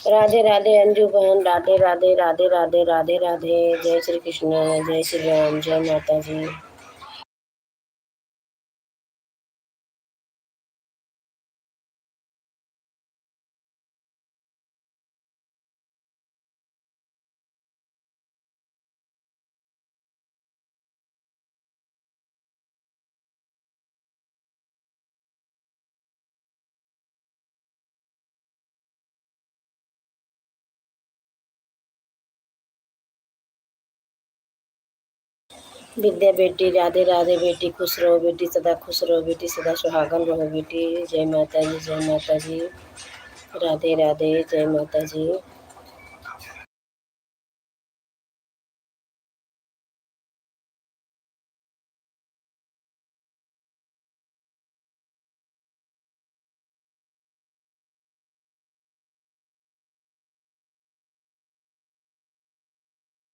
राधे राधे अंजू बहन, राधे राधे राधे राधे राधे राधे। जय श्री कृष्ण, जय श्री राम, जय माता जी। विद्या बेटी, राधे राधे बेटी, खुश रहो बेटी, सदा खुश रहो बेटी, सदा सुहागन रहो बेटी। जय माता जी, जय माता जी। राधे राधे, जय माता जी।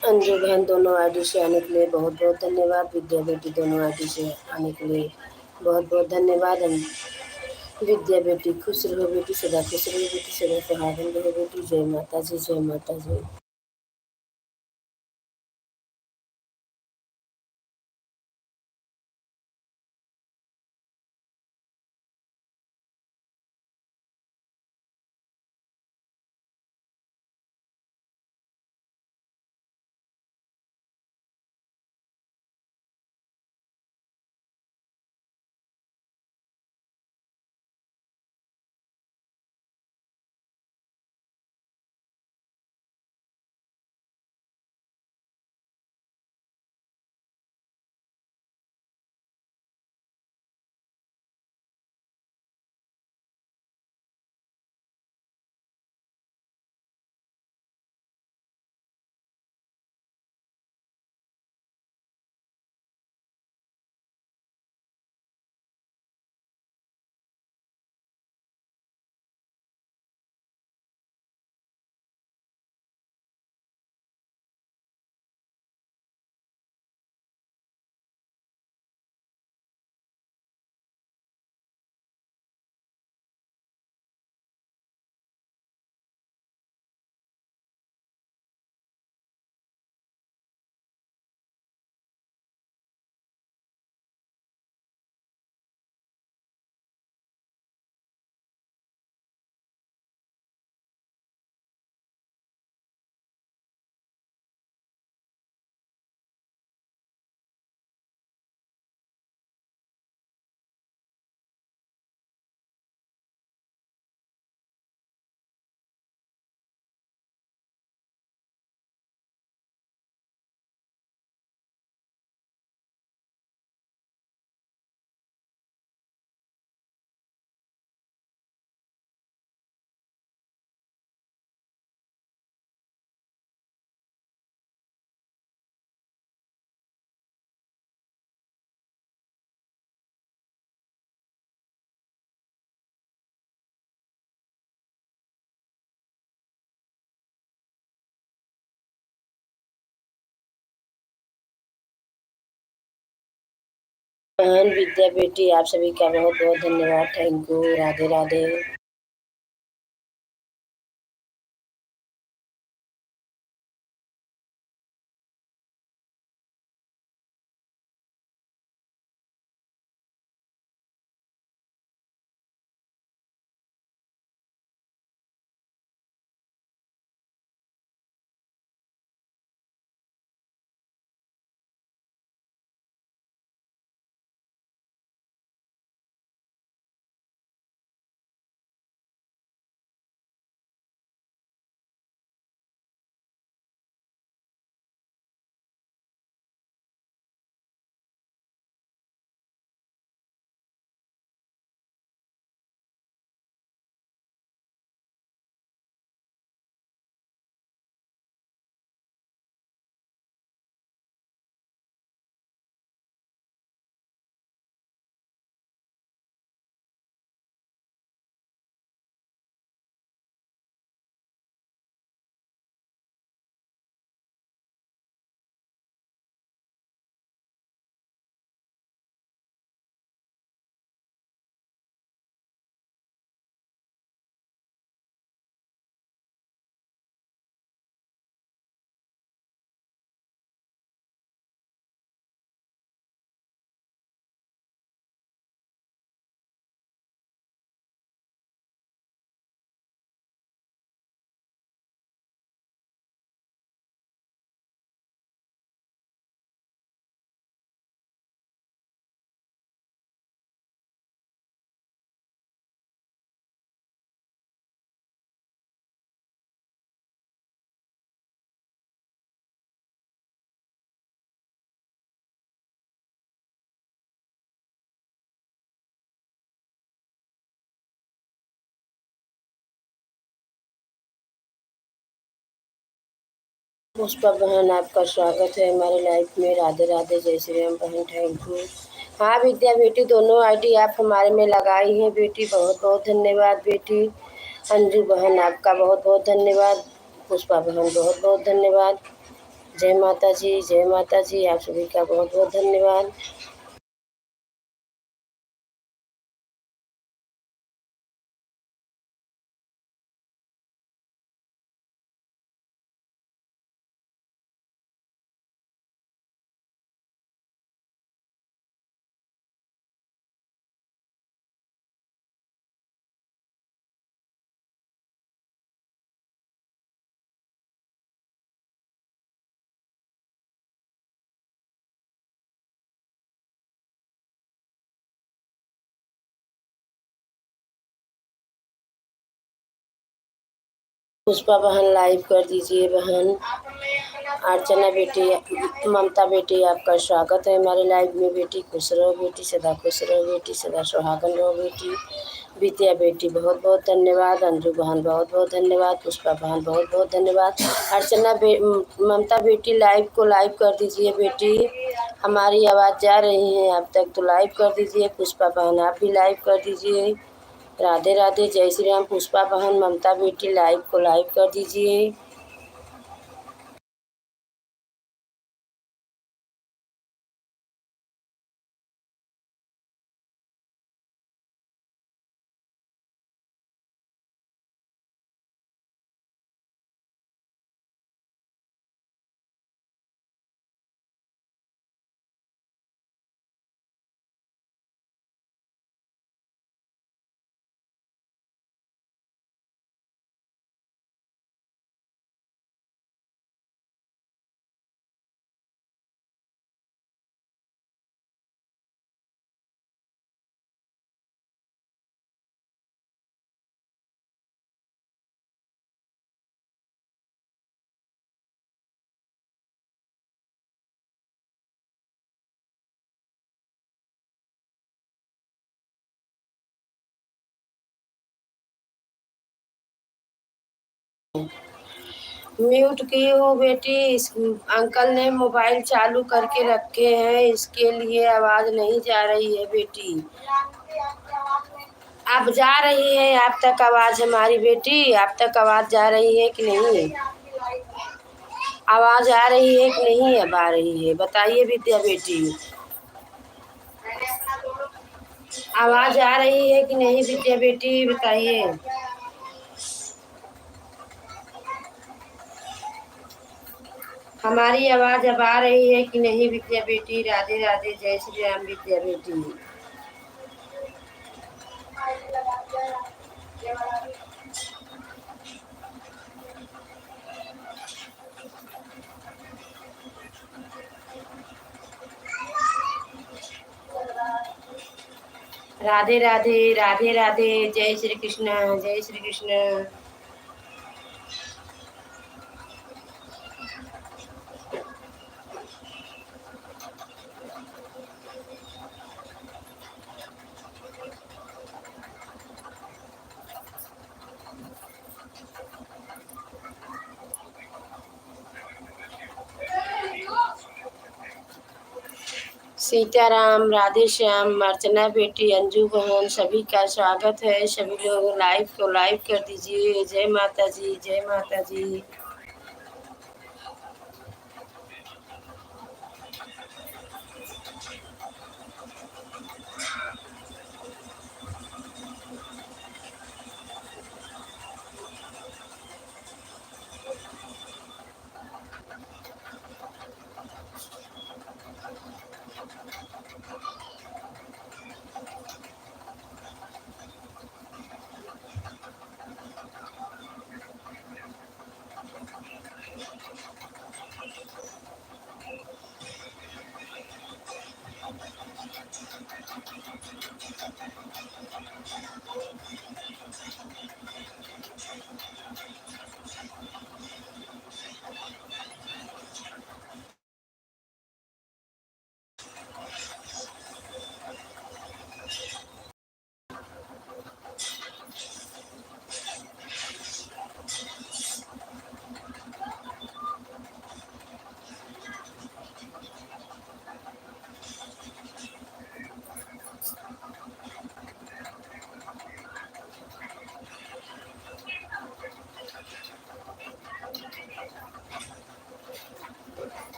अंजू बहन दोनों आईडी से आने के लिए बहुत बहुत धन्यवाद। विद्या बेटी दोनों आईडी से आने के लिए बहुत बहुत धन्यवाद। विद्या बेटी खुश रहो बेटी, सदा खुश रहो बेटी, सदा सुहागन रहो बेटी। जय माता जी, जय माता जी। बहन विद्या बेटी, आप सभी का बहुत बहुत धन्यवाद। Thank you. राधे राधे। पुष्पा बहन, आपका स्वागत है हमारे लाइफ में। राधे राधे, जय श्री राम बहन, थैंक यू। हाँ विद्या बेटी, दोनों आईडी आप हमारे में लगाई हैं बेटी, बहुत बहुत धन्यवाद बेटी। अंजू बहन, आपका बहुत बहुत धन्यवाद। पुष्पा बहन, बहुत बहुत धन्यवाद। जय माता जी, जय माता जी, आप सभी का बहुत बहुत धन्यवाद। पुष्पा बहन लाइव कर दीजिए बहन। अर्चना बेटी, ममता बेटी, आपका स्वागत है हमारे लाइव में बेटी। खुश रहो बेटी, सदा खुश रहो बेटी, सदा सुहागन रहो बेटी। विद्या बेटी, बहुत बहुत धन्यवाद। अंजू बहन, बहुत बहुत धन्यवाद। पुष्पा बहन, बहुत बहुत धन्यवाद। ममता बेटी, लाइव को लाइव कर दीजिए बेटी, हमारी आवाज़ जा रही है आप तक तो लाइव कर दीजिए। पुष्पा बहन, आप भी लाइव कर दीजिए। राधे राधे, जय श्री राम। पुष्पा बहन, ममता बेटी, लाइव को लाइव कर दीजिए। म्यूट की हो बेटी, इस अंकल ने मोबाइल चालू करके रखे हैं, इसके लिए आवाज़ नहीं जा रही है बेटी। अब जा रही है आप तक आवाज़ हमारी बेटी? आप तक आवाज़ जा रही है कि नहीं? आवाज़ आ रही है कि नहीं? अब आ रही है, बताइए विद्या बेटी। आवाज़ आ रही है कि नहीं विद्या बेटी, बताइए। हमारी आवाज़ अब आ रही है कि नहीं विद्या बेटी? राधे राधे, जय श्री राम विद्या बेटी। राधे राधे, राधे राधे, जय श्री कृष्ण, जय श्री कृष्ण। सीताराम, राधे श्याम, अर्चना बेटी, अंजू बहन, सभी का स्वागत है। सभी लोग लाइव को लाइव कर दीजिए। जय माता जी, जय माता जी।